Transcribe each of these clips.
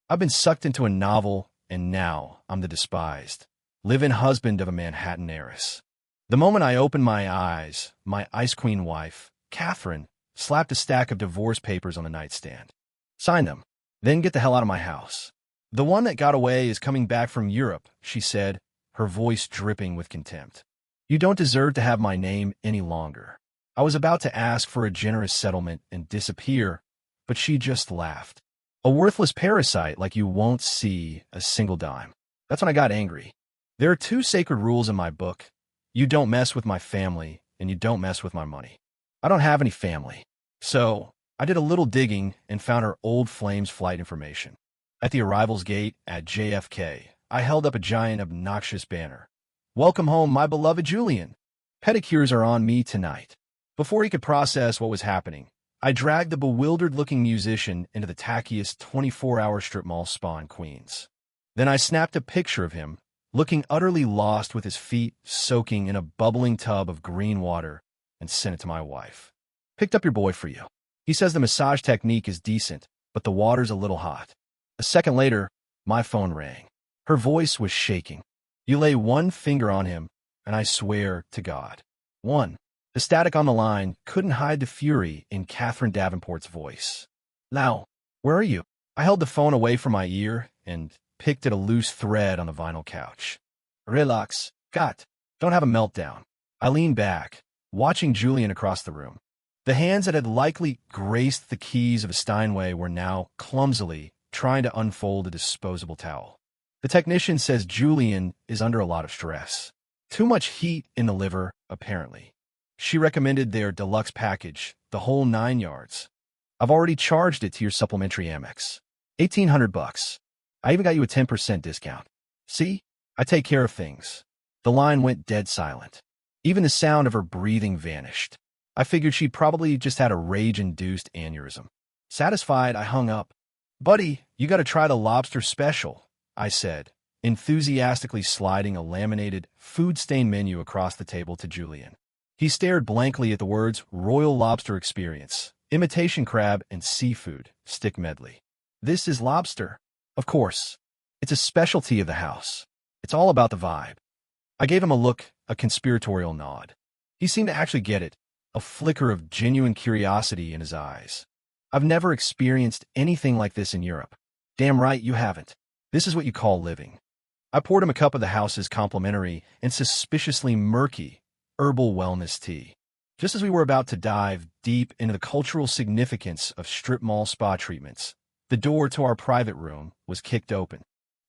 I've been sucked into a novel, and now I'm the despised, live-in husband of a Manhattan heiress. The moment I opened my eyes, my ice queen wife, Catherine, slapped a stack of divorce papers on the nightstand. Sign them, then get the hell out of my house. The one that got away is coming back from Europe, she said, her voice dripping with contempt. You don't deserve to have my name any longer. I was about to ask for a generous settlement and disappear, but she just laughed. A worthless parasite like you won't see a single dime. That's when I got angry. There are two sacred rules in my book. You don't mess with my family, and you don't mess with my money. I don't have any family. So, I did a little digging and found her old Flames flight information. At the arrivals gate at JFK, I held up a giant, obnoxious banner. Welcome home, my beloved Julian. Pedicures are on me tonight. Before he could process what was happening, I dragged the bewildered-looking musician into the tackiest 24-hour strip mall spa in Queens. Then I snapped a picture of him, looking utterly lost with his feet soaking in a bubbling tub of green water, and sent it to my wife. Picked up your boy for you. He says the massage technique is decent, but the water's a little hot. A second later, my phone rang. Her voice was shaking. You lay one finger on him, and I swear to God. One. The static on the line couldn't hide the fury in Catherine Davenport's voice. Now, where are you? I held the phone away from my ear and picked at a loose thread on the vinyl couch. Relax, Kat. Don't have a meltdown. I leaned back, watching Julian across the room. The hands that had likely graced the keys of a Steinway were now clumsily trying to unfold a disposable towel. The technician says Julian is under a lot of stress. Too much heat in the liver, apparently. She recommended their deluxe package, the whole 9 yards. I've already charged it to your supplementary Amex. $1,800. I even got you a 10% discount. See? I take care of things. The line went dead silent. Even the sound of her breathing vanished. I figured she'd probably just had a rage-induced aneurysm. Satisfied, I hung up. Buddy, you gotta try the lobster special, I said, enthusiastically sliding a laminated, food-stained menu across the table to Julian. He stared blankly at the words Royal Lobster Experience, imitation crab and seafood, stick medley. This is lobster. Of course. It's a specialty of the house. It's all about the vibe. I gave him a look, a conspiratorial nod. He seemed to actually get it, a flicker of genuine curiosity in his eyes. I've never experienced anything like this in Europe. Damn right you haven't. This is what you call living. I poured him a cup of the house's complimentary and suspiciously murky herbal wellness tea. Just as we were about to dive deep into the cultural significance of strip mall spa treatments, the door to our private room was kicked open.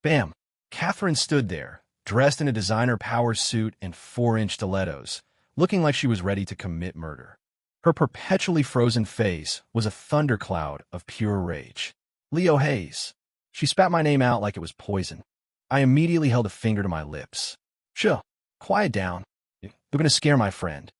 Bam! Catherine stood there, dressed in a designer power suit and 4-inch stilettos, looking like she was ready to commit murder. Her perpetually frozen face was a thundercloud of pure rage. Leo Hayes. She spat my name out like it was poison. I immediately held a finger to my lips. Sure, quiet down. You're going to scare my friend.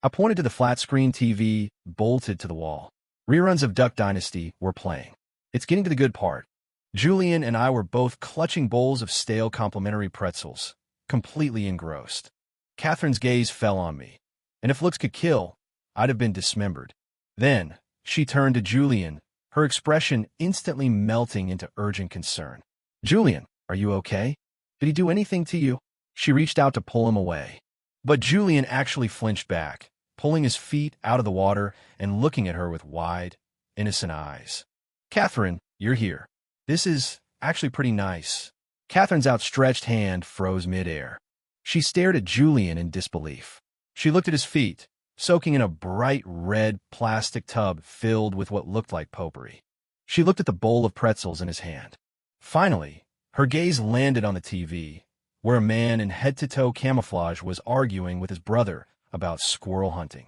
I pointed to the flat-screen TV bolted to the wall. Reruns of Duck Dynasty were playing. It's getting to the good part. Julian and I were both clutching bowls of stale complimentary pretzels, completely engrossed. Catherine's gaze fell on me, and if looks could kill, I'd have been dismembered. Then, she turned to Julian, her expression instantly melting into urgent concern. Julian, are you okay? Did he do anything to you? She reached out to pull him away. But Julian actually flinched back, pulling his feet out of the water and looking at her with wide, innocent eyes. Catherine, you're here. This is actually pretty nice. Catherine's outstretched hand froze midair. She stared at Julian in disbelief. She looked at his feet, soaking in a bright red plastic tub filled with what looked like potpourri. She looked at the bowl of pretzels in his hand. Finally, her gaze landed on the TV, where a man in head-to-toe camouflage was arguing with his brother about squirrel hunting.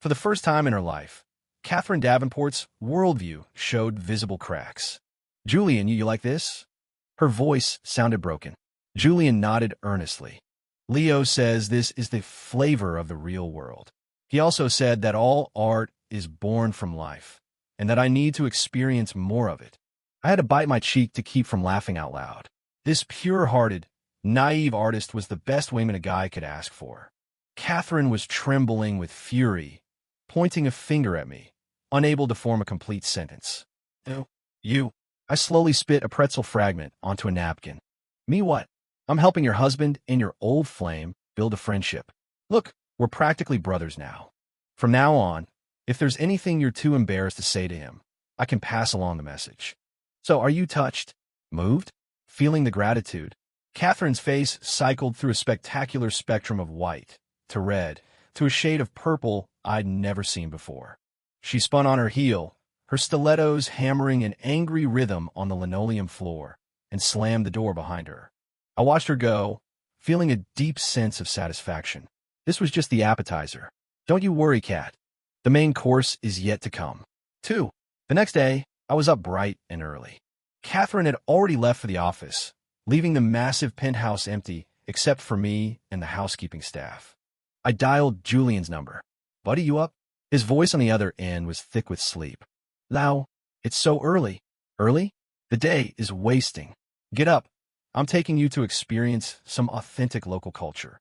For the first time in her life, Catherine Davenport's worldview showed visible cracks. Julian, you like this? Her voice sounded broken. Julian nodded earnestly. Leo says this is the flavor of the real world. He also said that all art is born from life, and that I need to experience more of it. I had to bite my cheek to keep from laughing out loud. This pure-hearted, naive artist was the best wingman a guy could ask for. Catherine was trembling with fury, pointing a finger at me, unable to form a complete sentence. No, you. I slowly spit a pretzel fragment onto a napkin. Me what? I'm helping your husband and your old flame build a friendship. Look, we're practically brothers now. From now on, if there's anything you're too embarrassed to say to him, I can pass along the message. So are you touched? Moved? Feeling the gratitude? Catherine's face cycled through a spectacular spectrum of white, to red, to a shade of purple I'd never seen before. She spun on her heel, her stilettos hammering an angry rhythm on the linoleum floor, and slammed the door behind her. I watched her go, feeling a deep sense of satisfaction. This was just the appetizer. Don't you worry, Cat. The main course is yet to come. 2. The next day, I was up bright and early. Catherine had already left for the office, leaving the massive penthouse empty except for me and the housekeeping staff. I dialed Julian's number. Buddy, you up? His voice on the other end was thick with sleep. Lau, it's so early. Early? The day is wasting. Get up. I'm taking you to experience some authentic local culture.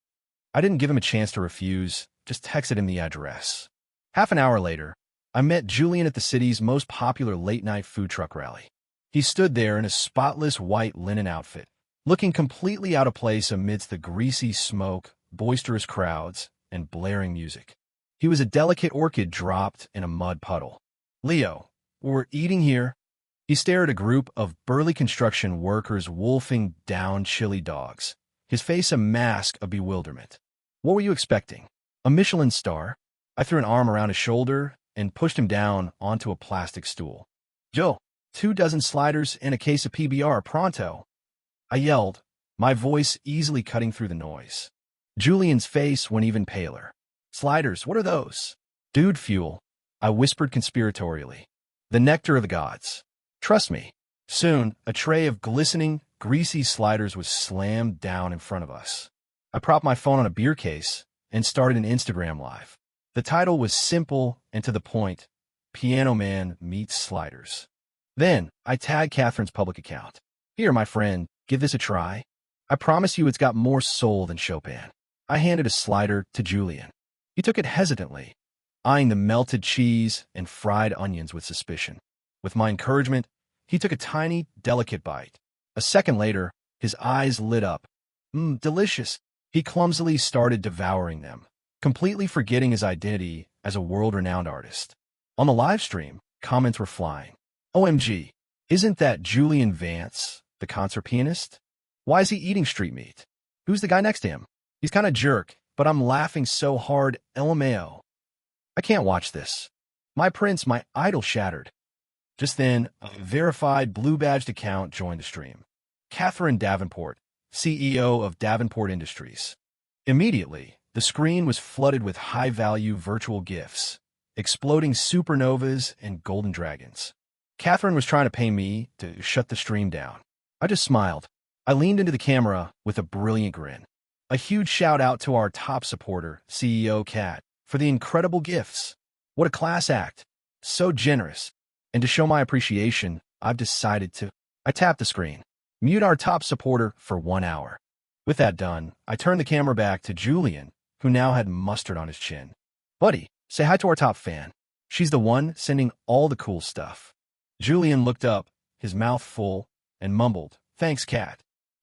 I didn't give him a chance to refuse, just texted him the address. Half an hour later, I met Julian at the city's most popular late-night food truck rally. He stood there in a spotless white linen outfit, looking completely out of place amidst the greasy smoke, boisterous crowds, and blaring music. He was a delicate orchid dropped in a mud puddle. Leo, we're eating here. He stared at a group of burly construction workers wolfing down chili dogs, his face a mask of bewilderment. What were you expecting? A Michelin star? I threw an arm around his shoulder and pushed him down onto a plastic stool. Joe, 2 dozen sliders and a case of PBR pronto. I yelled, my voice easily cutting through the noise. Julian's face went even paler. Sliders, what are those? Dude fuel, I whispered conspiratorially. The nectar of the gods. Trust me. Soon, a tray of glistening, greasy sliders was slammed down in front of us. I propped my phone on a beer case and started an Instagram live. The title was simple and to the point, Piano Man Meets Sliders. Then, I tagged Catherine's public account. Here, my friend, give this a try. I promise you it's got more soul than Chopin. I handed a slider to Julian. He took it hesitantly, eyeing the melted cheese and fried onions with suspicion. With my encouragement, he took a tiny, delicate bite. A second later, his eyes lit up. Delicious. He clumsily started devouring them, completely forgetting his identity as a world-renowned artist. On the live stream, comments were flying. OMG, isn't that Julian Vance, the concert pianist? Why is he eating street meat? Who's the guy next to him? He's kind of jerk, but I'm laughing so hard, LMAO. I can't watch this. My prince, my idol shattered. Just then, a verified blue-badged account joined the stream. Catherine Davenport, CEO of Davenport Industries. Immediately, the screen was flooded with high-value virtual gifts, exploding supernovas and golden dragons. Catherine was trying to pay me to shut the stream down. I just smiled. I leaned into the camera with a brilliant grin. A huge shout-out to our top supporter, CEO Kat, for the incredible gifts. What a class act. So generous. And to show my appreciation, I've decided to... I tapped the screen. Mute our top supporter for 1 hour. With that done, I turned the camera back to Julian, who now had mustard on his chin. Buddy, say hi to our top fan. She's the one sending all the cool stuff. Julian looked up, his mouth full, and mumbled, Thanks, Kat.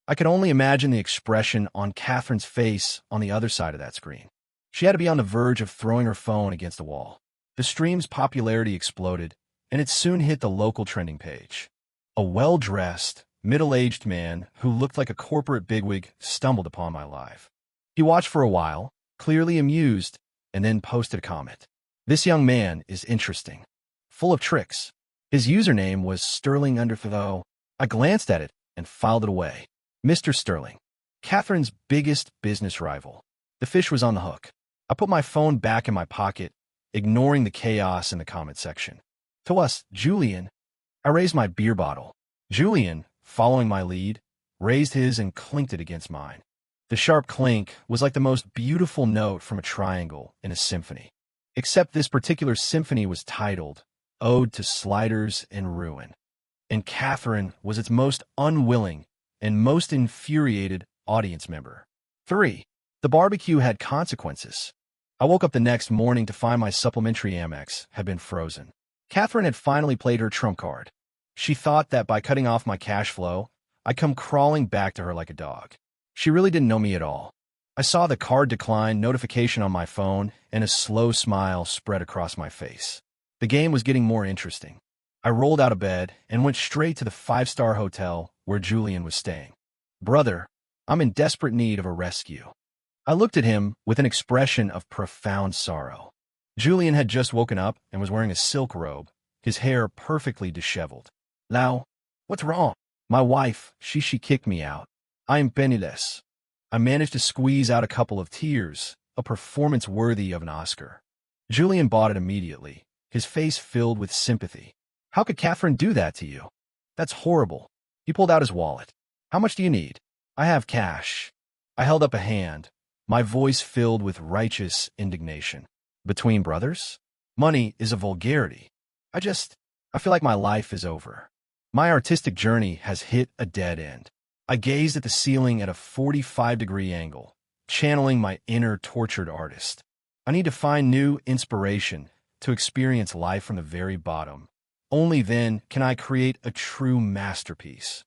I could only imagine the expression on Catherine's face on the other side of that screen. She had to be on the verge of throwing her phone against the wall. The stream's popularity exploded, and it soon hit the local trending page. A well-dressed, middle-aged man who looked like a corporate bigwig stumbled upon my live. He watched for a while, clearly amused, and then posted a comment. This young man is interesting. Full of tricks. His username was Sterling Underthrow. I glanced at it and filed it away. Mr. Sterling, Catherine's biggest business rival. The fish was on the hook. I put my phone back in my pocket, ignoring the chaos in the comment section. To us, Julian. I raised my beer bottle. Julian, following my lead, raised his and clinked it against mine. The sharp clink was like the most beautiful note from a triangle in a symphony. Except this particular symphony was titled Ode to Sliders and Ruin, and Catherine was its most unwilling and most infuriated audience member. 3. The barbecue had consequences. I woke up the next morning to find my supplementary Amex had been frozen. Catherine had finally played her trump card. She thought that by cutting off my cash flow, I'd come crawling back to her like a dog. She really didn't know me at all. I saw the card decline notification on my phone, and a slow smile spread across my face. The game was getting more interesting. I rolled out of bed and went straight to the five-star hotel where Julian was staying. "Brother, I'm in desperate need of a rescue." I looked at him with an expression of profound sorrow. Julian had just woken up and was wearing a silk robe, his hair perfectly disheveled. "Lau, what's wrong?" "My wife, she kicked me out. I am penniless." I managed to squeeze out a couple of tears, a performance worthy of an Oscar. Julian bought it immediately, his face filled with sympathy. "How could Catherine do that to you? That's horrible." He pulled out his wallet. "How much do you need?" "I have cash." I held up a hand, my voice filled with righteous indignation. "Between brothers? Money is a vulgarity. I feel like my life is over. My artistic journey has hit a dead end." I gazed at the ceiling at a 45-degree angle, channeling my inner tortured artist. I need to find new inspiration to experience life from the very bottom. Only then can I create a true masterpiece.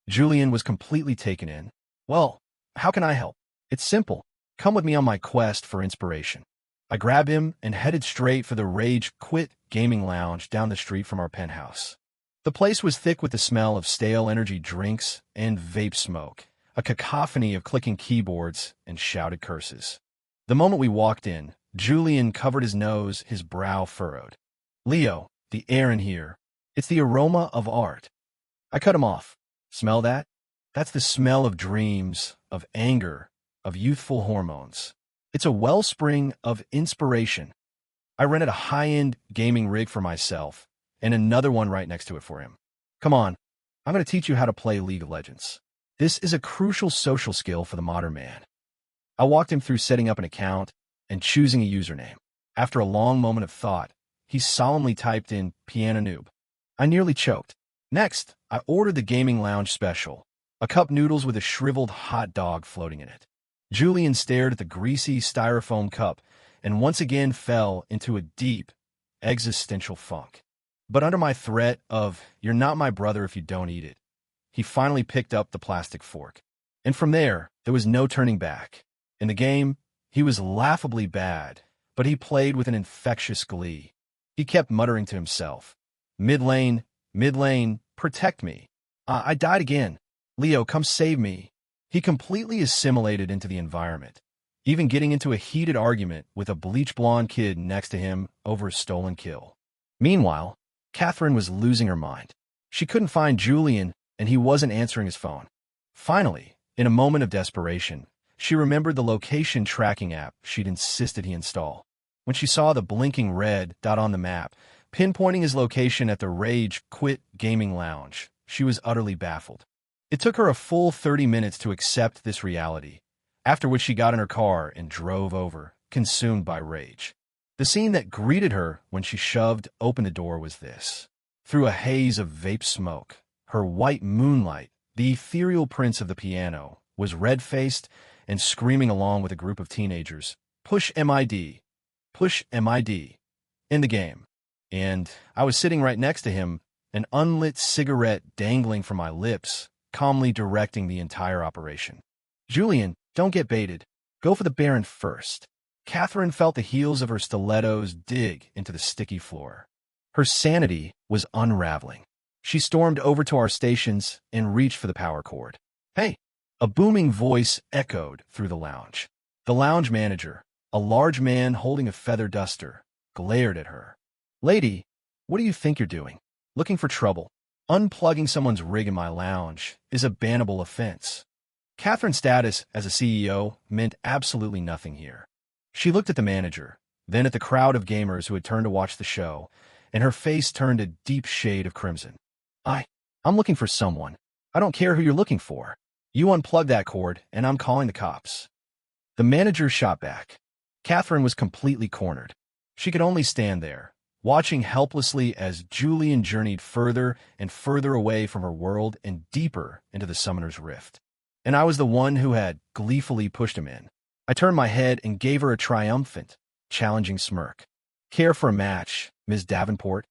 Julian was completely taken in. "Well, how can I help?" "It's simple. Come with me on my quest for inspiration." I grabbed him and headed straight for the Rage Quit gaming lounge down the street from our penthouse. The place was thick with the smell of stale energy drinks and vape smoke, a cacophony of clicking keyboards and shouted curses. The moment we walked in, Julian covered his nose, his brow furrowed. "Leo, the air in here, it's the aroma of art." I cut him off. "Smell that? That's the smell of dreams, of anger, of youthful hormones. It's a wellspring of inspiration." I rented a high-end gaming rig for myself, and another one right next to it for him. "Come on, I'm going to teach you how to play League of Legends. This is a crucial social skill for the modern man." I walked him through setting up an account and choosing a username. After a long moment of thought, he solemnly typed in "Piano Noob." I nearly choked. Next, I ordered the gaming lounge special, a cup noodles with a shriveled hot dog floating in it. Julian stared at the greasy styrofoam cup and once again fell into a deep, existential funk. But under my threat of "you're not my brother if you don't eat it," he finally picked up the plastic fork. And from there was no turning back. In the game, he was laughably bad, but he played with an infectious glee. He kept muttering to himself, mid lane, protect me. I died again. Leo, come save me." He completely assimilated into the environment, even getting into a heated argument with a bleach-blonde kid next to him over a stolen kill. Meanwhile, Catherine was losing her mind. She couldn't find Julian, and he wasn't answering his phone. Finally, in a moment of desperation, she remembered the location tracking app she'd insisted he install. When she saw the blinking red dot on the map, pinpointing his location at the Rage Quit gaming lounge, she was utterly baffled. It took her a full 30 minutes to accept this reality, after which she got in her car and drove over, consumed by rage. The scene that greeted her when she shoved open the door was this. Through a haze of vape smoke, her white moonlight, the ethereal prince of the piano, was red-faced and screaming along with a group of teenagers, "Push MID, push MID," in the game. And I was sitting right next to him, an unlit cigarette dangling from my lips, calmly directing the entire operation. "Julian, don't get baited. Go for the Baron first." Catherine felt the heels of her stilettos dig into the sticky floor. Her sanity was unraveling. She stormed over to our stations and reached for the power cord. "Hey!" A booming voice echoed through the lounge. The lounge manager, a large man holding a feather duster, glared at her. "Lady, what do you think you're doing? Looking for trouble? Unplugging someone's rig in my lounge is a bannable offense." Catherine's status as a CEO meant absolutely nothing here. She looked at the manager, then at the crowd of gamers who had turned to watch the show, and her face turned a deep shade of crimson. I'm looking for someone. I don't care who you're looking for. You unplug that cord, and I'm calling the cops." The manager shot back. Catherine was completely cornered. She could only stand there, watching helplessly as Julian journeyed further and further away from her world and deeper into the Summoner's Rift. And I was the one who had gleefully pushed him in. I turned my head and gave her a triumphant, challenging smirk. "Care for a match, Ms. Davenport?"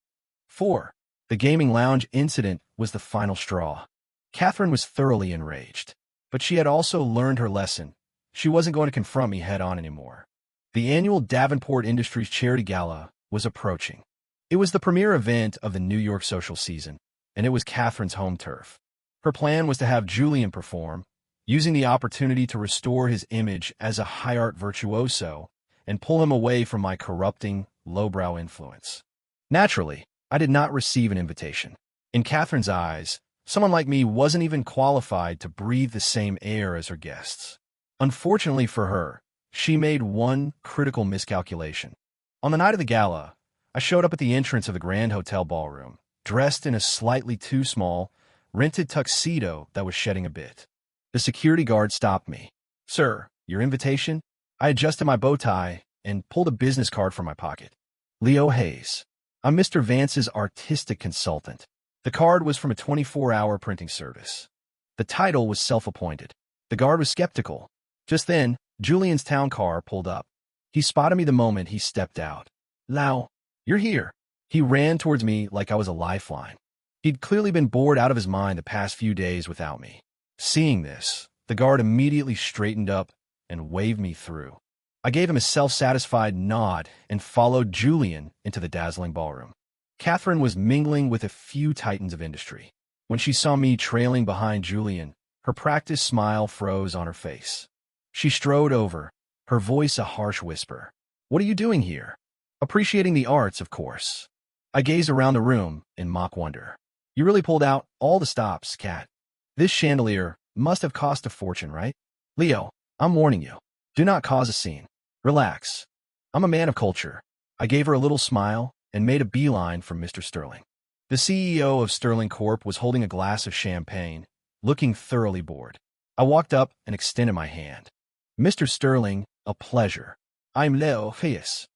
4. The gaming lounge incident was the final straw. Catherine was thoroughly enraged, but she had also learned her lesson. She wasn't going to confront me head-on anymore. The annual Davenport Industries Charity Gala was approaching. It was the premier event of the New York social season, and it was Catherine's home turf. Her plan was to have Julian perform, using the opportunity to restore his image as a high-art virtuoso and pull him away from my corrupting, lowbrow influence. Naturally, I did not receive an invitation. In Catherine's eyes, someone like me wasn't even qualified to breathe the same air as her guests. Unfortunately for her, she made one critical miscalculation. On the night of the gala, I showed up at the entrance of the Grand Hotel ballroom, dressed in a slightly too small, rented tuxedo that was shedding a bit. The security guard stopped me. "Sir, your invitation?" I adjusted my bow tie and pulled a business card from my pocket. "Leo Hayes. I'm Mr. Vance's artistic consultant." The card was from a 24-hour printing service. The title was self-appointed. The guard was skeptical. Just then, Julian's town car pulled up. He spotted me the moment he stepped out. "Lau, you're here." He ran towards me like I was a lifeline. He'd clearly been bored out of his mind the past few days without me. Seeing this, the guard immediately straightened up and waved me through. I gave him a self-satisfied nod and followed Julian into the dazzling ballroom. Catherine was mingling with a few titans of industry. When she saw me trailing behind Julian, her practiced smile froze on her face. She strode over, her voice a harsh whisper. "What are you doing here?" "Appreciating the arts, of course." I gazed around the room in mock wonder. "You really pulled out all the stops, Cat. This chandelier must have cost a fortune, right?" "Leo, I'm warning you. Do not cause a scene. Relax. I'm a man of culture." I gave her a little smile and made a beeline for Mr. Sterling. The CEO of Sterling Corp was holding a glass of champagne, looking thoroughly bored. I walked up and extended my hand. "Mr. Sterling, a pleasure. I'm Leo Hayes."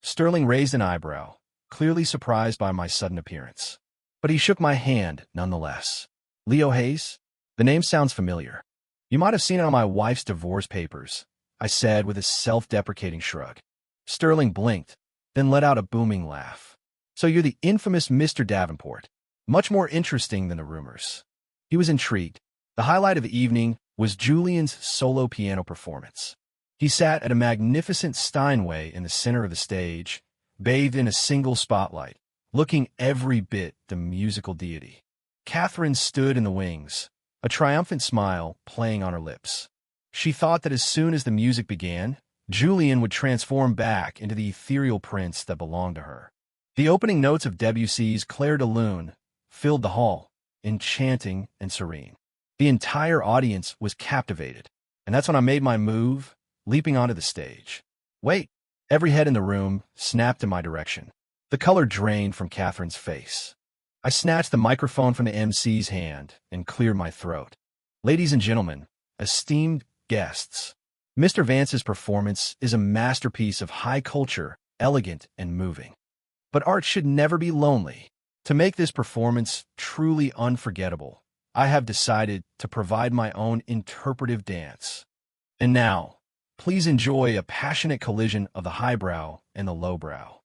Sterling raised an eyebrow, clearly surprised by my sudden appearance. But he shook my hand nonetheless. "Leo Hayes? The name sounds familiar. You might have seen it on my wife's divorce papers," I said with a self-deprecating shrug. Sterling blinked, then let out a booming laugh. "So you're the infamous Mr. Davenport. Much more interesting than the rumors." He was intrigued. The highlight of the evening was Julian's solo piano performance. He sat at a magnificent Steinway in the center of the stage, bathed in a single spotlight, looking every bit the musical deity. Catherine stood in the wings, a triumphant smile playing on her lips. She thought that as soon as the music began, Julian would transform back into the ethereal prince that belonged to her. The opening notes of Debussy's Clair de Lune filled the hall, enchanting and serene. The entire audience was captivated, and that's when I made my move, leaping onto the stage. "Wait!" Every head in the room snapped in my direction. The color drained from Catherine's face. I snatched the microphone from the MC's hand and cleared my throat. "Ladies and gentlemen, esteemed guests, Mr. Vance's performance is a masterpiece of high culture, elegant and moving. But art should never be lonely. To make this performance truly unforgettable, I have decided to provide my own interpretive dance. And now, please enjoy a passionate collision of the highbrow and the lowbrow."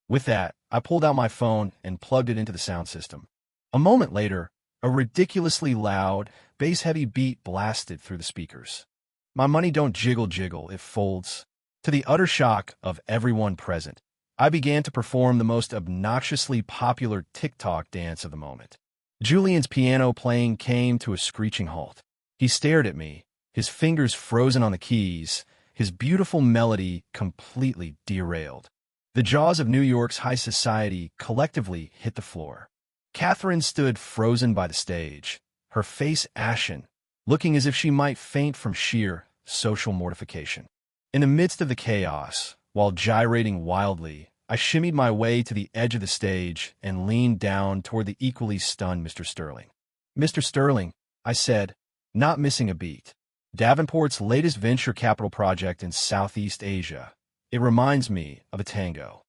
With that, I pulled out my phone and plugged it into the sound system. A moment later, a ridiculously loud, bass-heavy beat blasted through the speakers. My money don't jiggle, it folds. To the utter shock of everyone present, I began to perform the most obnoxiously popular TikTok dance of the moment. Julian's piano playing came to a screeching halt. He stared at me, his fingers frozen on the keys, his beautiful melody completely derailed. The jaws of New York's high society collectively hit the floor. Catherine stood frozen by the stage, her face ashen, looking as if she might faint from sheer social mortification. In the midst of the chaos, while gyrating wildly, I shimmied my way to the edge of the stage and leaned down toward the equally stunned Mr. Sterling. "Mr. Sterling," I said, not missing a beat, "Davenport's latest venture capital project in Southeast Asia. It reminds me of a tango.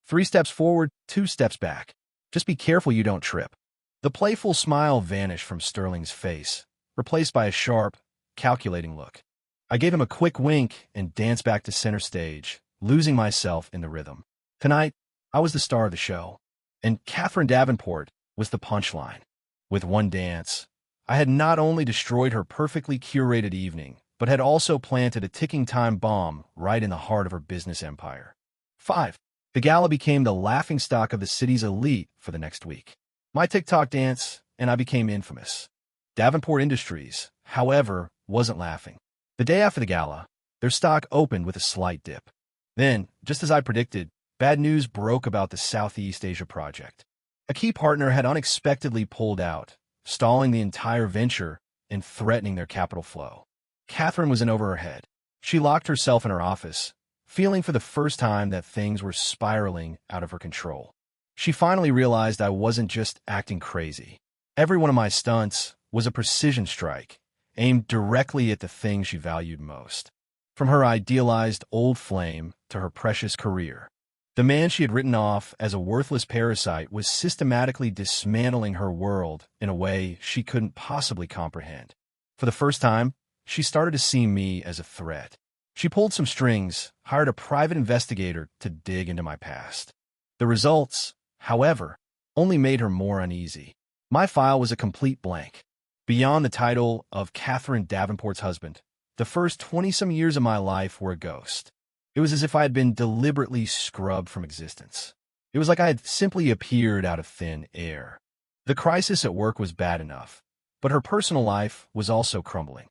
3 steps forward, 2 steps back. Just be careful you don't trip." The playful smile vanished from Sterling's face, replaced by a sharp, calculating look. I gave him a quick wink and danced back to center stage, losing myself in the rhythm. Tonight, I was the star of the show, and Catherine Davenport was the punchline. With one dance, I had not only destroyed her perfectly curated evening, but had also planted a ticking time bomb right in the heart of her business empire. 5. The gala became the laughingstock of the city's elite for the next week. My TikTok dance, and I became infamous. Davenport Industries, however, wasn't laughing. The day after the gala, their stock opened with a slight dip. Then, just as I predicted, bad news broke about the Southeast Asia project. A key partner had unexpectedly pulled out, stalling the entire venture and threatening their capital flow. Catherine was in over her head. She locked herself in her office, feeling for the first time that things were spiraling out of her control. She finally realized I wasn't just acting crazy. Every one of my stunts was a precision strike, aimed directly at the thing she valued most. From her idealized old flame to her precious career, the man she had written off as a worthless parasite was systematically dismantling her world in a way she couldn't possibly comprehend. For the first time, she started to see me as a threat. She pulled some strings, hired a private investigator to dig into my past. The results, however, only made her more uneasy. My file was a complete blank. Beyond the title of Catherine Davenport's husband, the first 20-some years of my life were a ghost. It was as if I had been deliberately scrubbed from existence. It was like I had simply appeared out of thin air. The crisis at work was bad enough, but her personal life was also crumbling.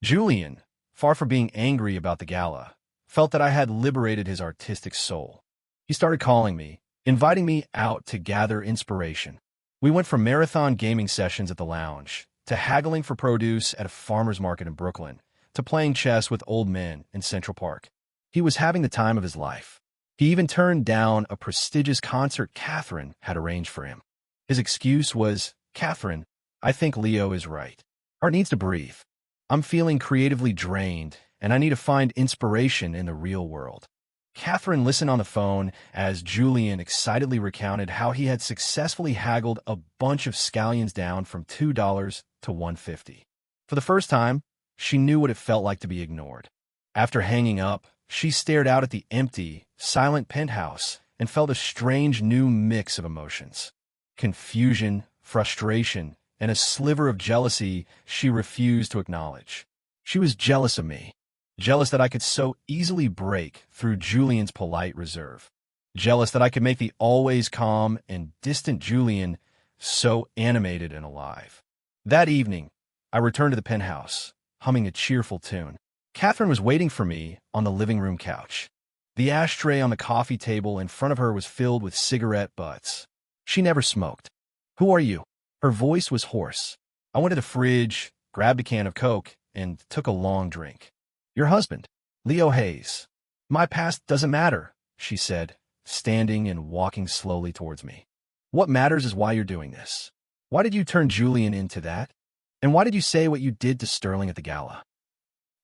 Julian, far from being angry about the gala, felt that I had liberated his artistic soul. He started calling me, inviting me out to gather inspiration. We went from marathon gaming sessions at the lounge, to haggling for produce at a farmer's market in Brooklyn, to playing chess with old men in Central Park. He was having the time of his life. He even turned down a prestigious concert Catherine had arranged for him. His excuse was, "Catherine, I think Leo is right. Art needs to breathe. I'm feeling creatively drained, and I need to find inspiration in the real world." Catherine listened on the phone as Julian excitedly recounted how he had successfully haggled a bunch of scallions down from $2 to $150. For the first time, she knew what it felt like to be ignored. After hanging up, she stared out at the empty, silent penthouse and felt a strange new mix of emotions. Confusion, frustration, and a sliver of jealousy she refused to acknowledge. She was jealous of me. Jealous that I could so easily break through Julian's polite reserve. Jealous that I could make the always calm and distant Julian so animated and alive. That evening, I returned to the penthouse, humming a cheerful tune. Catherine was waiting for me on the living room couch. The ashtray on the coffee table in front of her was filled with cigarette butts. She never smoked. "Who are you?" Her voice was hoarse. I went to the fridge, grabbed a can of Coke, and took a long drink. "Your husband, Leo Hayes." "My past doesn't matter," she said, standing and walking slowly towards me. "What matters is why you're doing this. Why did you turn Julian into that? And why did you say what you did to Sterling at the gala?"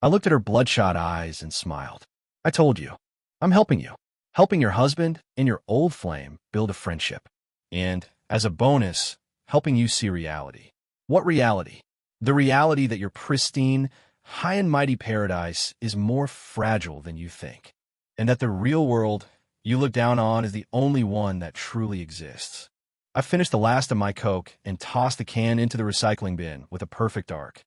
I looked at her bloodshot eyes and smiled. "I told you. I'm helping you. Helping your husband and your old flame build a friendship. And, as a bonus, helping you see reality." "What reality?" "The reality that your pristine, high and mighty paradise is more fragile than you think, and that the real world you look down on is the only one that truly exists." I finished the last of my Coke and tossed the can into the recycling bin with a perfect arc.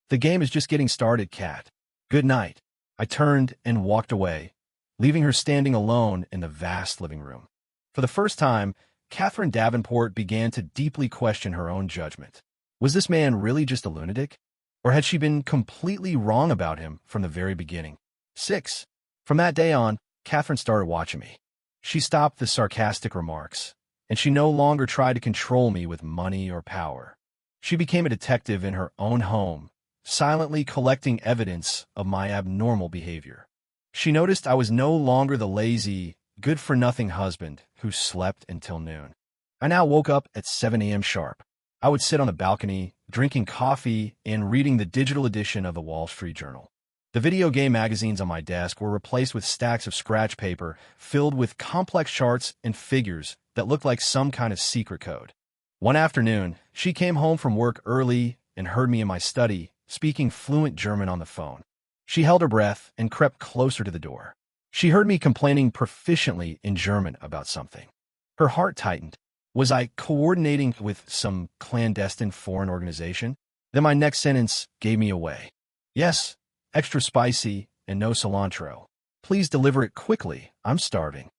"The game is just getting started, Cat. Good night." I turned and walked away, leaving her standing alone in the vast living room. For the first time, Catherine Davenport began to deeply question her own judgment. Was this man really just a lunatic? Or had she been completely wrong about him from the very beginning? 6. From that day on, Catherine started watching me. She stopped the sarcastic remarks, and she no longer tried to control me with money or power. She became a detective in her own home, silently collecting evidence of my abnormal behavior. She noticed I was no longer the lazy, good-for-nothing husband who slept until noon. I now woke up at 7 a.m. sharp. I would sit on the balcony, drinking coffee and reading the digital edition of the Wall Street Journal. The video game magazines on my desk were replaced with stacks of scratch paper filled with complex charts and figures that looked like some kind of secret code. One afternoon, she came home from work early and heard me in my study, speaking fluent German on the phone. She held her breath and crept closer to the door. She heard me complaining proficiently in German about something. Her heart tightened. Was I coordinating with some clandestine foreign organization? Then my next sentence gave me away. Yes, extra spicy and no cilantro. Please deliver it quickly. I'm starving.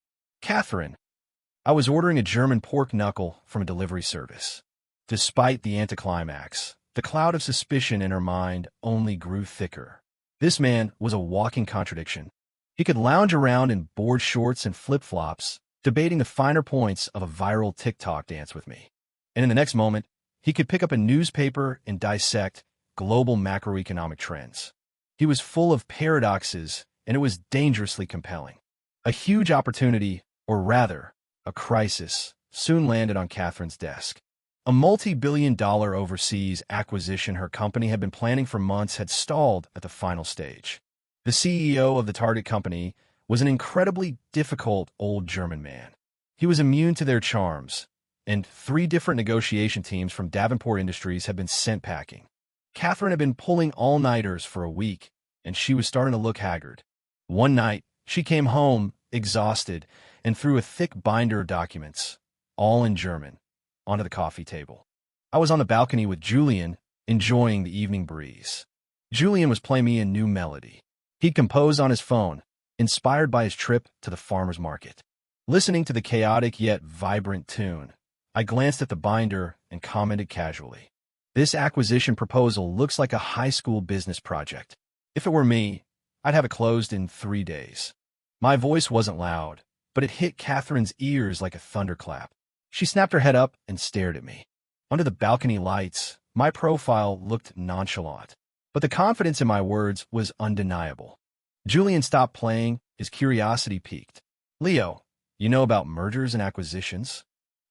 Catherine. I was ordering a German pork knuckle from a delivery service. Despite the anticlimax, the cloud of suspicion in her mind only grew thicker. This man was a walking contradiction. He could lounge around in board shorts and flip-flops, debating the finer points of a viral TikTok dance with me. And in the next moment, he could pick up a newspaper and dissect global macroeconomic trends. He was full of paradoxes, and it was dangerously compelling. A huge opportunity, or rather, a crisis, soon landed on Catherine's desk. A multi-billion-dollar overseas acquisition her company had been planning for months had stalled at the final stage. The CEO of the target company was an incredibly difficult old German man. He was immune to their charms, and 3 different negotiation teams from Davenport Industries had been sent packing. Catherine had been pulling all-nighters for a week, and she was starting to look haggard. One night, she came home, exhausted, and threw a thick binder of documents, all in German, onto the coffee table. I was on the balcony with Julian, enjoying the evening breeze. Julian was playing me a new melody. He'd composed on his phone, inspired by his trip to the farmer's market. Listening to the chaotic yet vibrant tune, I glanced at the binder and commented casually. This acquisition proposal looks like a high school business project. If it were me, I'd have it closed in 3 days. My voice wasn't loud, but it hit Catherine's ears like a thunderclap. She snapped her head up and stared at me. Under the balcony lights, my profile looked nonchalant, but the confidence in my words was undeniable. Julian stopped playing, his curiosity piqued. Leo, you know about mergers and acquisitions?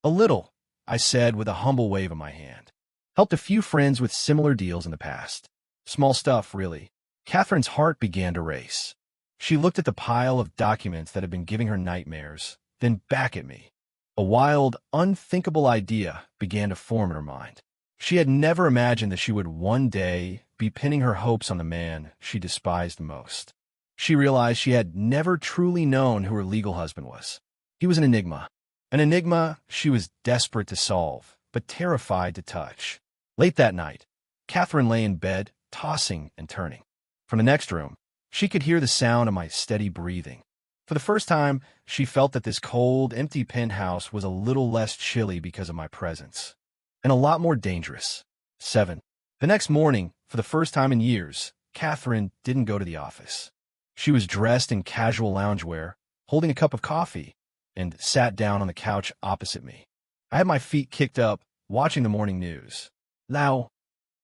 A little, I said with a humble wave of my hand. Helped a few friends with similar deals in the past. Small stuff, really. Catherine's heart began to race. She looked at the pile of documents that had been giving her nightmares, then back at me. A wild, unthinkable idea began to form in her mind. She had never imagined that she would one day be pinning her hopes on the man she despised most. She realized she had never truly known who her legal husband was. He was an enigma. An enigma she was desperate to solve, but terrified to touch. Late that night, Catherine lay in bed, tossing and turning. From the next room, she could hear the sound of my steady breathing. For the first time, she felt that this cold, empty penthouse was a little less chilly because of my presence. And a lot more dangerous. 7. The next morning, for the first time in years, Catherine didn't go to the office. She was dressed in casual loungewear, holding a cup of coffee, and sat down on the couch opposite me. I had my feet kicked up, watching the morning news. Lao.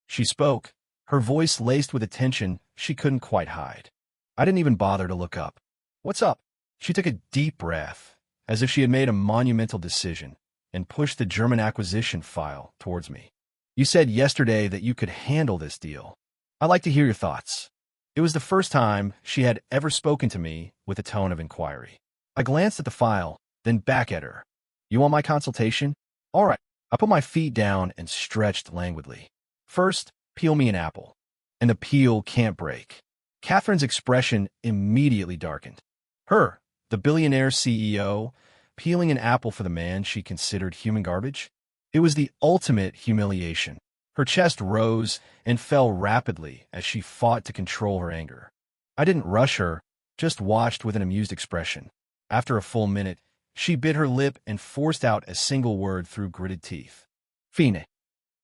She spoke, her voice laced with a tension she couldn't quite hide. I didn't even bother to look up. What's up? She took a deep breath, as if she had made a monumental decision, and pushed the German acquisition file towards me. You said yesterday that you could handle this deal. I'd like to hear your thoughts. It was the first time she had ever spoken to me with a tone of inquiry. I glanced at the file, then back at her. You want my consultation? All right. I put my feet down and stretched languidly. First, peel me an apple. And the peel can't break. Catherine's expression immediately darkened. Her, the billionaire CEO, peeling an apple for the man she considered human garbage? It was the ultimate humiliation. Her chest rose and fell rapidly as she fought to control her anger. I didn't rush her, just watched with an amused expression. After a full minute, she bit her lip and forced out a single word through gritted teeth. Fine.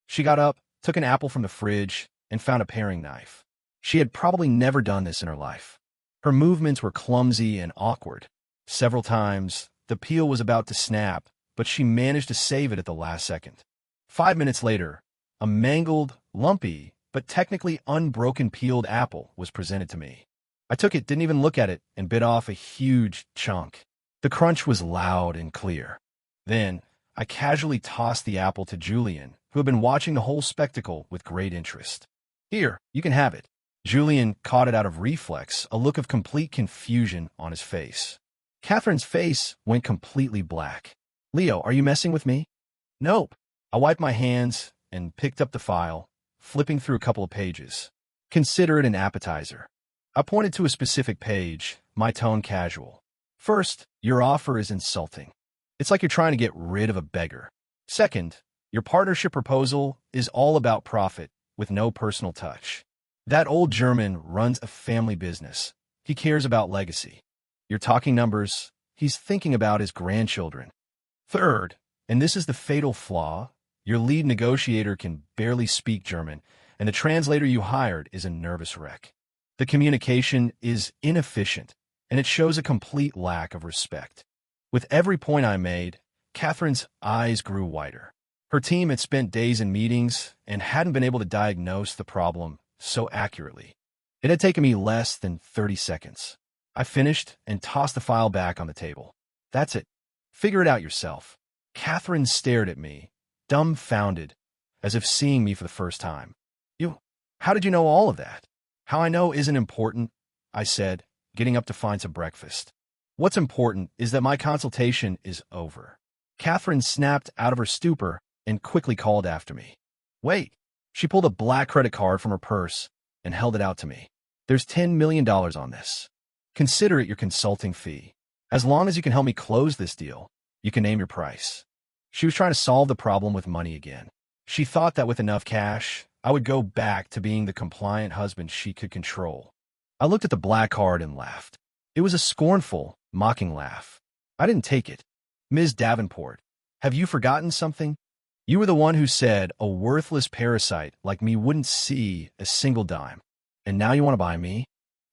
She got up, took an apple from the fridge, and found a paring knife. She had probably never done this in her life. Her movements were clumsy and awkward. Several times, the peel was about to snap, but she managed to save it at the last second. 5 minutes later, a mangled, lumpy, but technically unbroken peeled apple was presented to me. I took it, didn't even look at it, and bit off a huge chunk. The crunch was loud and clear. Then, I casually tossed the apple to Julian, who had been watching the whole spectacle with great interest. Here, you can have it. Julian caught it out of reflex, a look of complete confusion on his face. Catherine's face went completely black. Leo, are you messing with me? Nope. I wiped my hands and picked up the file, flipping through a couple of pages. Consider it an appetizer. I pointed to a specific page, my tone casual. First, your offer is insulting. It's like you're trying to get rid of a beggar. Second, your partnership proposal is all about profit with no personal touch. That old German runs a family business. He cares about legacy. You're talking numbers. He's thinking about his grandchildren. Third, and this is the fatal flaw, your lead negotiator can barely speak German, and the translator you hired is a nervous wreck. The communication is inefficient, and it shows a complete lack of respect. With every point I made, Catherine's eyes grew wider. Her team had spent days in meetings and hadn't been able to diagnose the problem so accurately. It had taken me less than 30 seconds. I finished and tossed the file back on the table. That's it. Figure it out yourself. Catherine stared at me, dumbfounded, as if seeing me for the first time. How did you know all of that? How I know isn't important, I said, getting up to find some breakfast. What's important is that my consultation is over. Catherine snapped out of her stupor and quickly called after me. Wait. She pulled a black credit card from her purse and held it out to me. There's $10 million on this. Consider it your consulting fee. As long as you can help me close this deal, you can name your price. She was trying to solve the problem with money again. She thought that with enough cash, I would go back to being the compliant husband she could control. I looked at the black card and laughed. It was a scornful, mocking laugh. I didn't take it. Ms. Davenport, have you forgotten something? You were the one who said a worthless parasite like me wouldn't see a single dime. And now you want to buy me?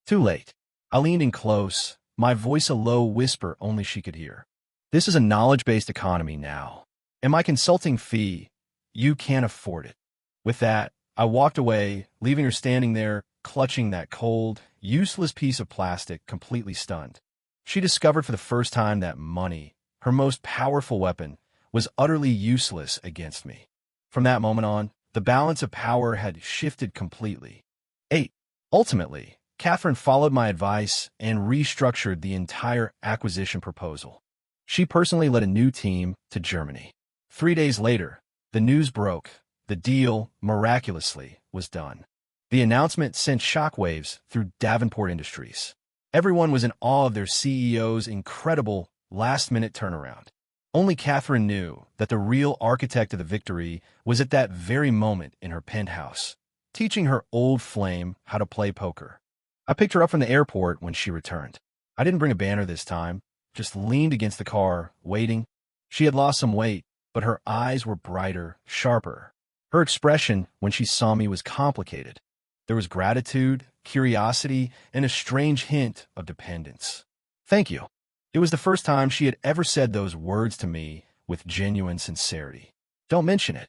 Too late. I leaned in close, my voice a low whisper only she could hear. This is a knowledge-based economy now. And my consulting fee, you can't afford it. With that, I walked away, leaving her standing there, clutching that cold, useless piece of plastic, completely stunned. She discovered for the first time that money, her most powerful weapon, was utterly useless against me. From that moment on, the balance of power had shifted completely. 8. Ultimately, Catherine followed my advice and restructured the entire acquisition proposal. She personally led a new team to Germany. 3 days later, the news broke. The deal, miraculously, was done. The announcement sent shockwaves through Davenport Industries. Everyone was in awe of their CEO's incredible last-minute turnaround. Only Catherine knew that the real architect of the victory was at that very moment in her penthouse, teaching her old flame how to play poker. I picked her up from the airport when she returned. I didn't bring a banner this time, just leaned against the car, waiting. She had lost some weight, but her eyes were brighter, sharper. Her expression when she saw me was complicated. There was gratitude, curiosity, and a strange hint of dependence. Thank you. It was the first time she had ever said those words to me with genuine sincerity. Don't mention it.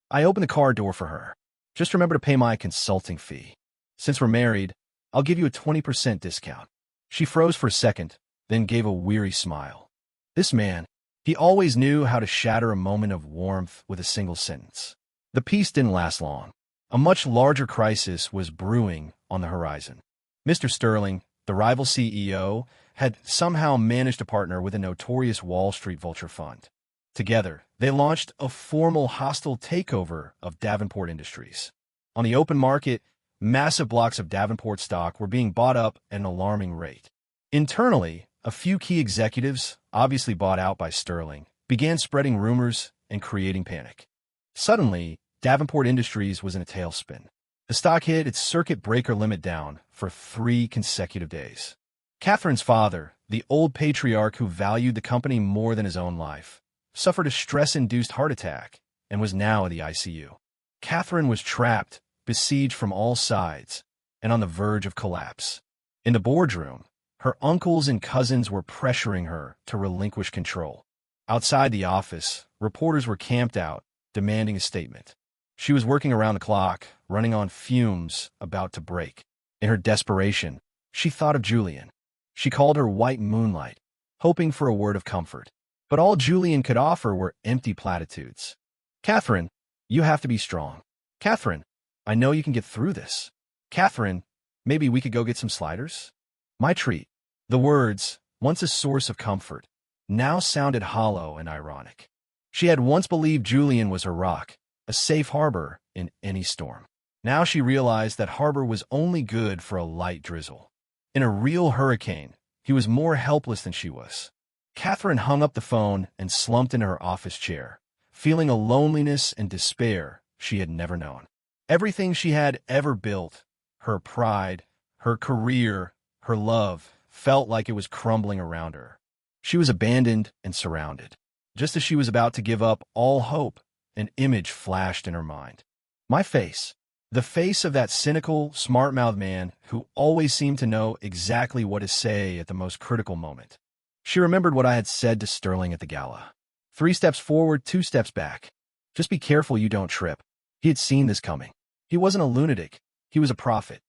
I opened the car door for her. Just remember to pay my consulting fee. Since we're married, I'll give you a 20% discount. She froze for a second, then gave a weary smile. This man, he always knew how to shatter a moment of warmth with a single sentence. The peace didn't last long. A much larger crisis was brewing on the horizon. Mr. Sterling, the rival CEO, had somehow managed to partner with a notorious Wall Street vulture fund. Together, they launched a formal hostile takeover of Davenport Industries. On the open market, massive blocks of Davenport stock were being bought up at an alarming rate. Internally, a few key executives, obviously bought out by Sterling, began spreading rumors and creating panic. Suddenly, Davenport Industries was in a tailspin. The stock hit its circuit breaker limit down for 3 consecutive days. Catherine's father, the old patriarch who valued the company more than his own life, suffered a stress-induced heart attack and was now in the ICU. Catherine was trapped, besieged from all sides, and on the verge of collapse. In the boardroom, her uncles and cousins were pressuring her to relinquish control. Outside the office, reporters were camped out, demanding a statement. She was working around the clock, running on fumes, about to break. In her desperation, she thought of Julian. She called her White Moonlight, hoping for a word of comfort. But all Julian could offer were empty platitudes. Catherine, you have to be strong. Catherine, I know you can get through this. Catherine, maybe we could go get some sliders? My treat. The words, once a source of comfort, now sounded hollow and ironic. She had once believed Julian was her rock, a safe harbor in any storm. Now she realized that harbor was only good for a light drizzle. In a real hurricane, he was more helpless than she was. Catherine hung up the phone and slumped into her office chair, feeling a loneliness and despair she had never known. Everything she had ever built, her pride, her career, her love, felt like it was crumbling around her. She was abandoned and surrounded. Just as she was about to give up all hope, an image flashed in her mind. My face. The face of that cynical, smart-mouthed man who always seemed to know exactly what to say at the most critical moment. She remembered what I had said to Sterling at the gala. 3 steps forward, 2 steps back. Just be careful you don't trip. He had seen this coming. He wasn't a lunatic. He was a prophet.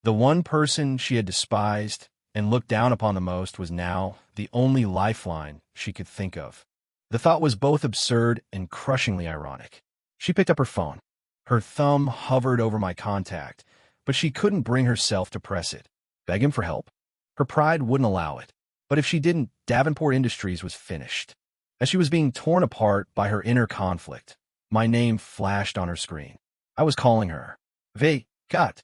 The one person she had despised and looked down upon the most was now the only lifeline she could think of. The thought was both absurd and crushingly ironic. She picked up her phone. Her thumb hovered over my contact, but she couldn't bring herself to press it. Beg him for help? Her pride wouldn't allow it. But if she didn't, Davenport Industries was finished. As she was being torn apart by her inner conflict, my name flashed on her screen. I was calling her. Vey, cut.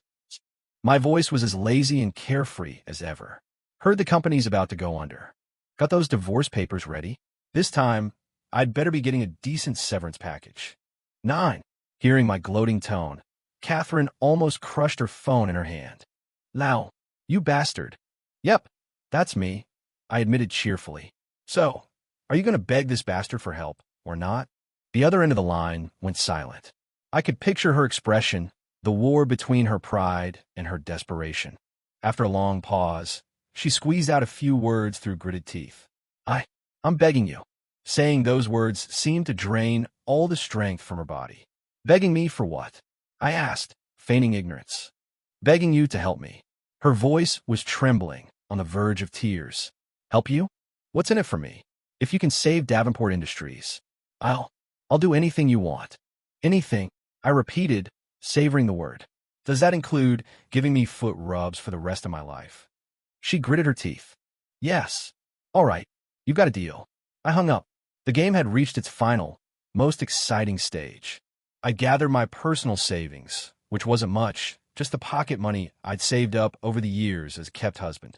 My voice was as lazy and carefree as ever. Heard the company's about to go under. Got those divorce papers ready? This time, I'd better be getting a decent severance package. 9. Hearing my gloating tone, Catherine almost crushed her phone in her hand. Lau, you bastard. Yep, that's me, I admitted cheerfully. So, are you going to beg this bastard for help, or not? The other end of the line went silent. I could picture her expression, the war between her pride and her desperation. After a long pause, she squeezed out a few words through gritted teeth. I'm begging you. Saying those words seemed to drain all the strength from her body. Begging me for what? I asked, feigning ignorance. Begging you to help me. Her voice was trembling, on the verge of tears. Help you? What's in it for me? If you can save Davenport Industries, I'll do anything you want. Anything, I repeated, savoring the word. Does that include giving me foot rubs for the rest of my life? She gritted her teeth. Yes. All right, you've got a deal. I hung up. The game had reached its final, most exciting stage. I gathered my personal savings, which wasn't much, just the pocket money I'd saved up over the years as a kept husband.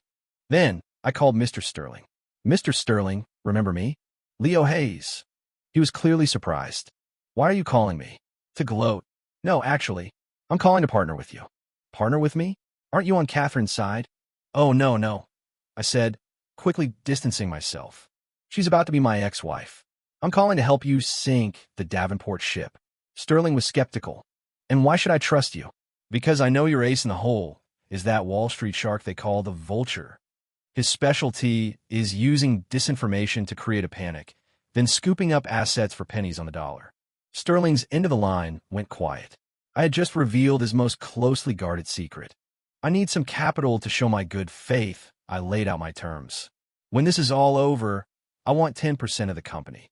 Then I called Mr. Sterling. Mr. Sterling, remember me? Leo Hayes. He was clearly surprised. Why are you calling me? To gloat. No, actually, I'm calling to partner with you. Partner with me? Aren't you on Catherine's side? Oh, no, I said, quickly distancing myself. She's about to be my ex-wife. I'm calling to help you sink the Davenport ship. Sterling was skeptical. And why should I trust you? Because I know your ace in the hole is that Wall Street shark they call the vulture. His specialty is using disinformation to create a panic, then scooping up assets for pennies on the dollar. Sterling's end of the line went quiet. I had just revealed his most closely guarded secret. I need some capital to show my good faith. I laid out my terms. When this is all over, I want 10% of the company.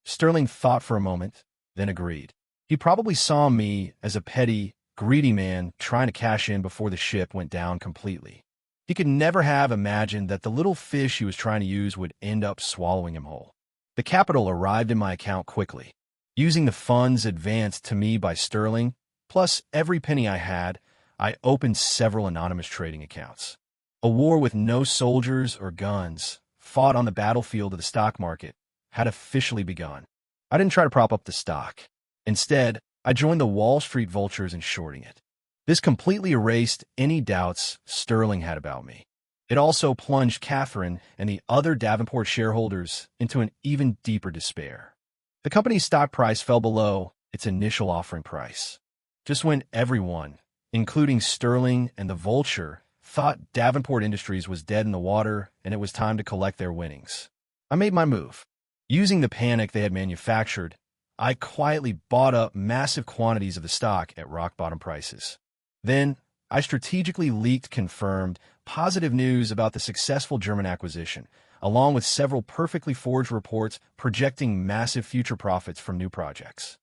Sterling thought for a moment, then agreed. He probably saw me as a petty, greedy man trying to cash in before the ship went down completely. He could never have imagined that the little fish he was trying to use would end up swallowing him whole. The capital arrived in my account quickly. Using the funds advanced to me by Sterling, plus every penny I had, I opened several anonymous trading accounts. A war with no soldiers or guns, fought on the battlefield of the stock market, had officially begun. I didn't try to prop up the stock. Instead, I joined the Wall Street vultures in shorting it. This completely erased any doubts Sterling had about me. It also plunged Catherine and the other Davenport shareholders into an even deeper despair. The company's stock price fell below its initial offering price. Just when everyone, including Sterling and the vulture, thought Davenport Industries was dead in the water and it was time to collect their winnings, I made my move. Using the panic they had manufactured, I quietly bought up massive quantities of the stock at rock-bottom prices. Then, I strategically leaked confirmed, positive news about the successful German acquisition, along with several perfectly forged reports projecting massive future profits from new projects.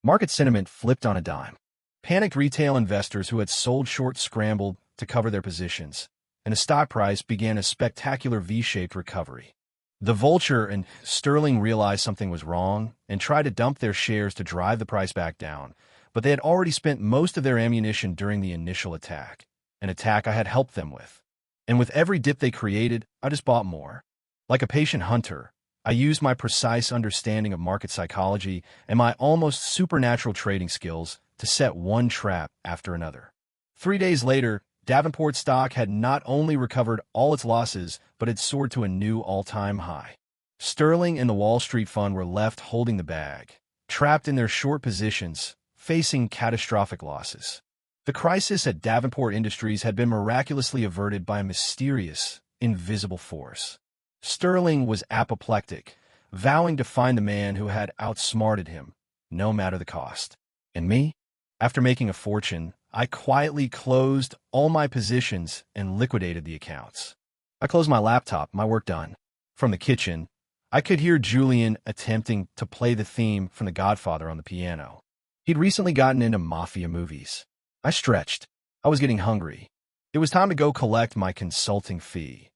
Market sentiment flipped on a dime. Panicked retail investors who had sold short scrambled to cover their positions, and the stock price began a spectacular V-shaped recovery. The vulture and Sterling realized something was wrong and tried to dump their shares to drive the price back down, but they had already spent most of their ammunition during the initial attack, an attack I had helped them with. And with every dip they created, I just bought more. Like a patient hunter, I used my precise understanding of market psychology and my almost supernatural trading skills to set one trap after another. 3 days later, Davenport stock had not only recovered all its losses, but had soared to a new all-time high. Sterling and the Wall Street Fund were left holding the bag, trapped in their short positions, facing catastrophic losses. The crisis at Davenport Industries had been miraculously averted by a mysterious, invisible force. Sterling was apoplectic, vowing to find the man who had outsmarted him, no matter the cost. And me? After making a fortune, I quietly closed all my positions and liquidated the accounts. I closed my laptop, my work done. From the kitchen, I could hear Julian attempting to play the theme from The Godfather on the piano. He'd recently gotten into mafia movies. I stretched. I was getting hungry. It was time to go collect my consulting fee.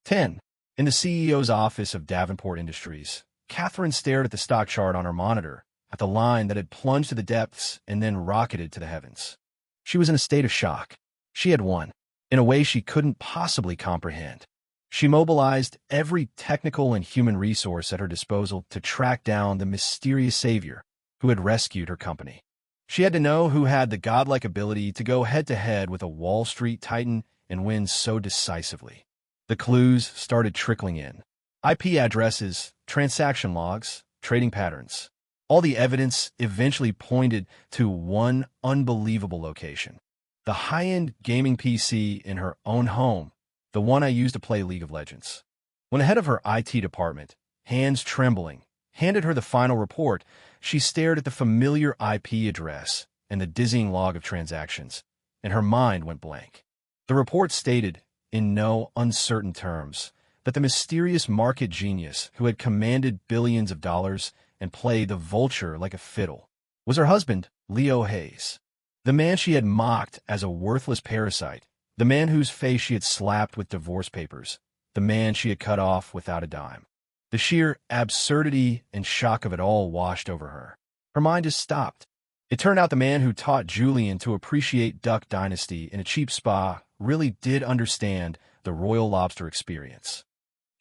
10. In the CEO's office of Davenport Industries, Catherine stared at the stock chart on her monitor, at the line that had plunged to the depths and then rocketed to the heavens. She was in a state of shock. She had won, in a way she couldn't possibly comprehend. She mobilized every technical and human resource at her disposal to track down the mysterious savior who had rescued her company. She had to know who had the godlike ability to go head-to-head with a Wall Street titan and win so decisively. The clues started trickling in. IP addresses, transaction logs, trading patterns. All the evidence eventually pointed to one unbelievable location. The high-end gaming PC in her own home, the one I used to play League of Legends. When the head of her IT department, hands trembling, handed her the final report, she stared at the familiar IP address and the dizzying log of transactions, and her mind went blank. The report stated, in no uncertain terms, that the mysterious market genius who had commanded billions of dollars and played the vulture like a fiddle was her husband, Leo Hayes. The man she had mocked as a worthless parasite, the man whose face she had slapped with divorce papers, the man she had cut off without a dime. The sheer absurdity and shock of it all washed over her. Her mind just stopped. It turned out the man who taught Julian to appreciate Duck Dynasty in a cheap spa really did understand the Royal Lobster experience.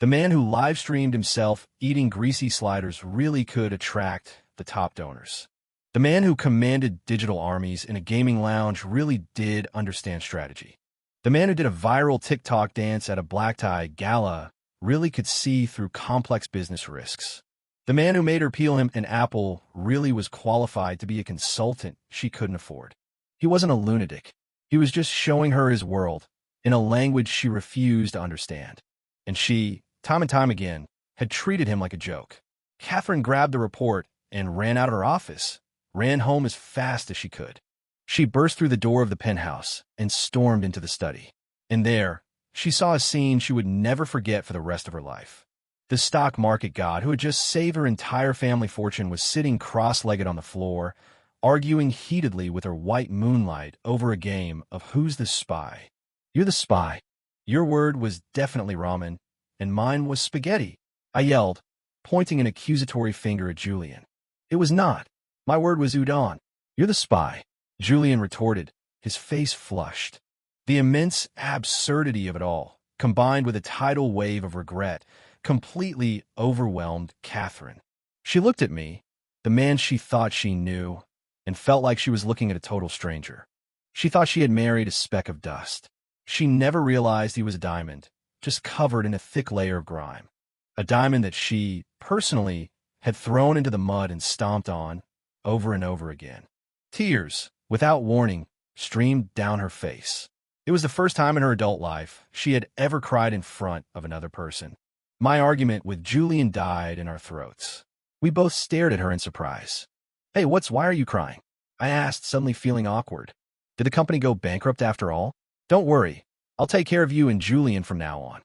The man who live-streamed himself eating greasy sliders really could attract the top donors. The man who commanded digital armies in a gaming lounge really did understand strategy. The man who did a viral TikTok dance at a black-tie gala really could see through complex business risks. The man who made her peel him an apple really was qualified to be a consultant she couldn't afford. He wasn't a lunatic. He was just showing her his world in a language she refused to understand. And she, time and time again, had treated him like a joke. Catherine grabbed the report and ran out of her office, ran home as fast as she could. She burst through the door of the penthouse and stormed into the study. And there, she saw a scene she would never forget for the rest of her life. The stock market god who had just saved her entire family fortune was sitting cross-legged on the floor, arguing heatedly with her white moonlight over a game of Who's the Spy? You're the spy. Your word was definitely ramen, and mine was spaghetti, I yelled, pointing an accusatory finger at Julian. It was not. My word was udon. You're the spy, Julian retorted, his face flushed. The immense absurdity of it all, combined with a tidal wave of regret, completely overwhelmed Catherine. She looked at me, the man she thought she knew, and felt like she was looking at a total stranger. She thought she had married a speck of dust. She never realized he was a diamond, just covered in a thick layer of grime. A diamond that she, personally, had thrown into the mud and stomped on, over and over again. Tears, without warning, streamed down her face. It was the first time in her adult life she had ever cried in front of another person. My argument with Julian died in our throats. We both stared at her in surprise. Hey, why are you crying? I asked, suddenly feeling awkward. Did the company go bankrupt after all? Don't worry, I'll take care of you and Julian from now on.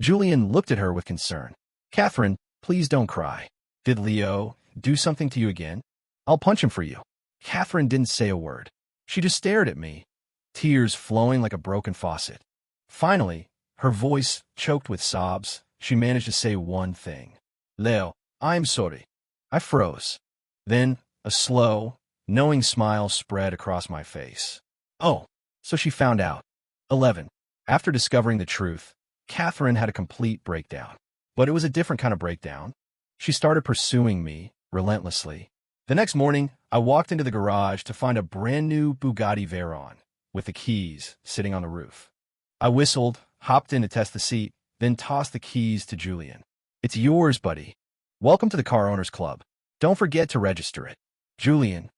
Julian looked at her with concern. Catherine, please don't cry. Did Leo do something to you again? I'll punch him for you. Catherine didn't say a word. She just stared at me, tears flowing like a broken faucet. Finally, her voice choked with sobs, she managed to say one thing. Leo, I'm sorry. I froze. Then, a slow, knowing smile spread across my face. Oh, so she found out. 11. After discovering the truth, Catherine had a complete breakdown. But it was a different kind of breakdown. She started pursuing me relentlessly. The next morning, I walked into the garage to find a brand new Bugatti Veyron with the keys sitting on the roof. I whistled, hopped in to test the seat, then tossed the keys to Julian. "It's yours, buddy. Welcome to the Car Owners Club. Don't forget to register it." Julian.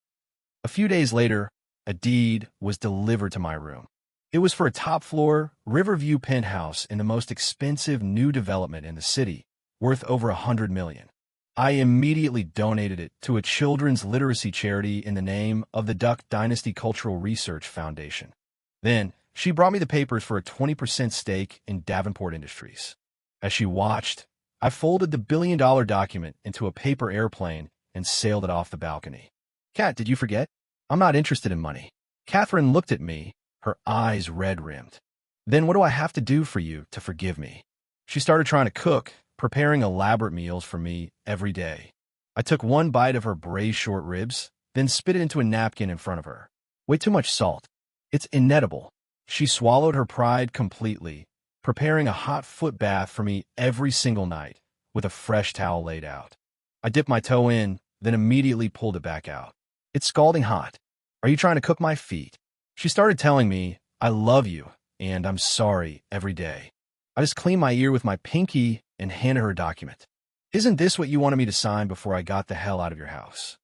A few days later, a deed was delivered to my room. It was for a top-floor Riverview penthouse in the most expensive new development in the city, worth over $100 million. I immediately donated it to a children's literacy charity in the name of the Duck Dynasty Cultural Research Foundation. Then, she brought me the papers for a 20% stake in Davenport Industries. As she watched, I folded the billion-dollar document into a paper airplane and sailed it off the balcony. "Kat, did you forget? I'm not interested in money." Catherine looked at me, her eyes red-rimmed. "Then what do I have to do for you to forgive me?" She started trying to cook, preparing elaborate meals for me every day. I took one bite of her braised short ribs, then spit it into a napkin in front of her. "Way too much salt. It's inedible." She swallowed her pride completely, preparing a hot foot bath for me every single night, with a fresh towel laid out. I dipped my toe in, then immediately pulled it back out. "It's scalding hot. Are you trying to cook my feet?" She started telling me, "I love you, and I'm sorry," every day. I just cleaned my ear with my pinky and handed her a document. "Isn't this what you wanted me to sign before I got the hell out of your house?"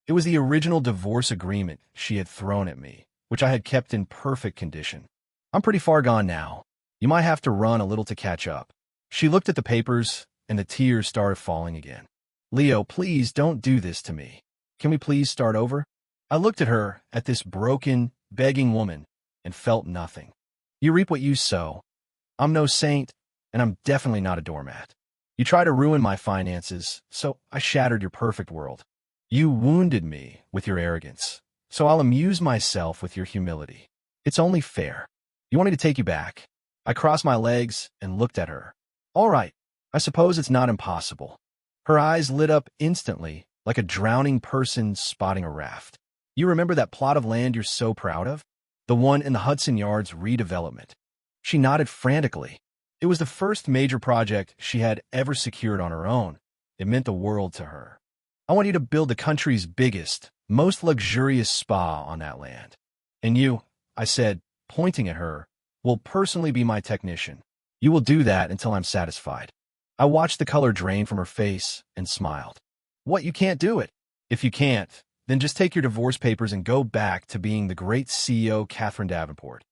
It was the original divorce agreement she had thrown at me, which I had kept in perfect condition. "I'm pretty far gone now. You might have to run a little to catch up." She looked at the papers, and the tears started falling again. "Leo, please don't do this to me. Can we please start over?" I looked at her, at this broken, begging woman, and felt nothing. "You reap what you sow. I'm no saint, and I'm definitely not a doormat. You try to ruin my finances, so I shattered your perfect world. You wounded me with your arrogance, so I'll amuse myself with your humility. It's only fair. You want me to take you back?" I crossed my legs and looked at her. "All right, I suppose it's not impossible." Her eyes lit up instantly, like a drowning person spotting a raft. "You remember that plot of land you're so proud of? The one in the Hudson Yards redevelopment?" She nodded frantically. It was the first major project she had ever secured on her own. It meant the world to her. "I want you to build the country's biggest, most luxurious spa on that land. And you," I said, pointing at her, "will personally be my technician. You will do that until I'm satisfied." I watched the color drain from her face and smiled. "What, you can't do it? If you can't, then just take your divorce papers and go back to being the great CEO Catherine Davenport.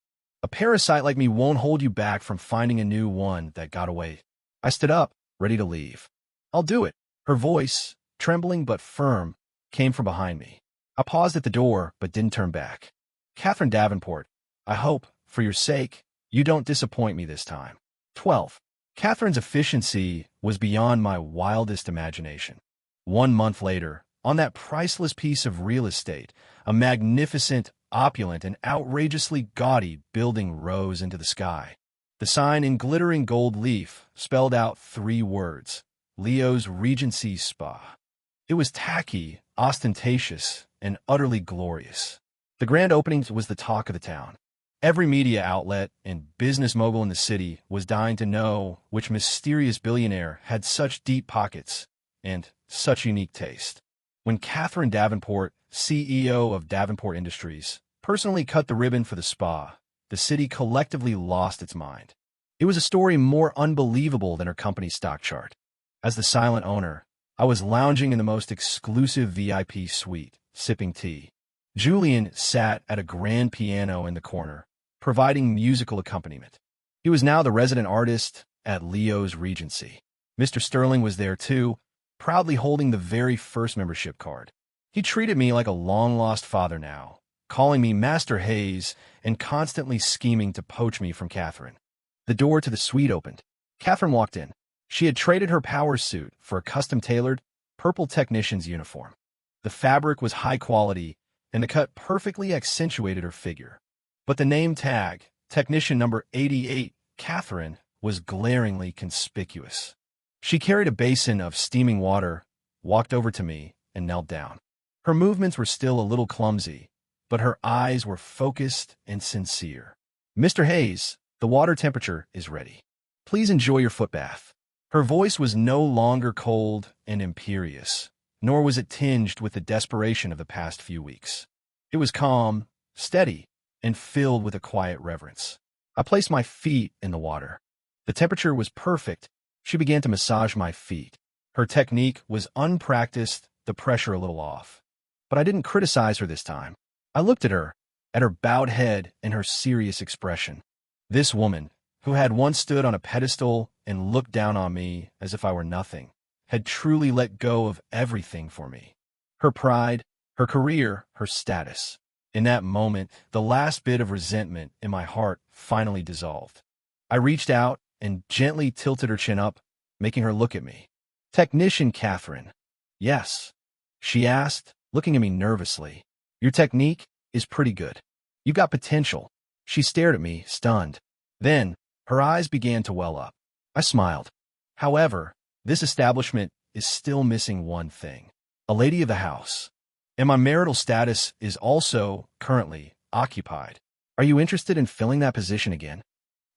A parasite like me won't hold you back from finding a new one that got away." I stood up, ready to leave. "I'll do it." Her voice, trembling but firm, came from behind me. I paused at the door but didn't turn back. "Catherine Davenport, I hope, for your sake, you don't disappoint me this time." 12. Catherine's efficiency was beyond my wildest imagination. 1 month later, on that priceless piece of real estate, a magnificent, opulent, and outrageously gaudy building rose into the sky. The sign in glittering gold leaf spelled out 3 words: Leo's Regency Spa. It was tacky, ostentatious, and utterly glorious. The grand opening was the talk of the town. Every media outlet and business mogul in the city was dying to know which mysterious billionaire had such deep pockets and such unique taste. When Catherine Davenport, CEO of Davenport Industries, personally cut the ribbon for the spa, the city collectively lost its mind. It was a story more unbelievable than her company's stock chart. As the silent owner, I was lounging in the most exclusive VIP suite, sipping tea. Julian sat at a grand piano in the corner, providing musical accompaniment. He was now the resident artist at Leo's Regency. Mr. Sterling was there too, proudly holding the very first membership card. He treated me like a long-lost father now, calling me Master Hayes and constantly scheming to poach me from Catherine. The door to the suite opened. Catherine walked in. She had traded her power suit for a custom-tailored, purple technician's uniform. The fabric was high quality, and the cut perfectly accentuated her figure. But the name tag, Technician Number 88, Catherine, was glaringly conspicuous. She carried a basin of steaming water, walked over to me, and knelt down. Her movements were still a little clumsy, but her eyes were focused and sincere. "Mr. Hayes, the water temperature is ready. Please enjoy your foot bath." Her voice was no longer cold and imperious, nor was it tinged with the desperation of the past few weeks. It was calm, steady, and filled with a quiet reverence. I placed my feet in the water. The temperature was perfect. She began to massage my feet. Her technique was unpracticed, the pressure a little off. But I didn't criticize her this time. I looked at her bowed head and her serious expression. This woman, who had once stood on a pedestal and looked down on me as if I were nothing, had truly let go of everything for me. Her pride, her career, her status. In that moment, the last bit of resentment in my heart finally dissolved. I reached out and gently tilted her chin up, making her look at me. "Technician Catherine." "Yes," she asked, looking at me nervously. "Your technique is pretty good. You've got potential." She stared at me, stunned. Then, her eyes began to well up. I smiled. "However, this establishment is still missing one thing. A lady of the house. And my marital status is also currently occupied. Are you interested in filling that position again?"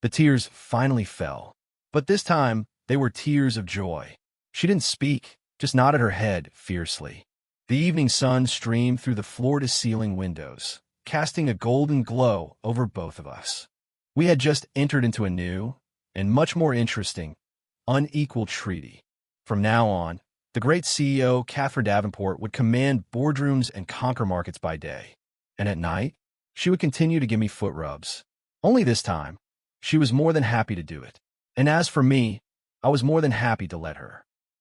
The tears finally fell. But this time, they were tears of joy. She didn't speak, just nodded her head fiercely. The evening sun streamed through the floor-to-ceiling windows, casting a golden glow over both of us. We had just entered into a new, and much more interesting, unequal treaty. From now on, the great CEO, Catherine Davenport, would command boardrooms and conquer markets by day. And at night, she would continue to give me foot rubs. Only this time, she was more than happy to do it. And as for me, I was more than happy to let her.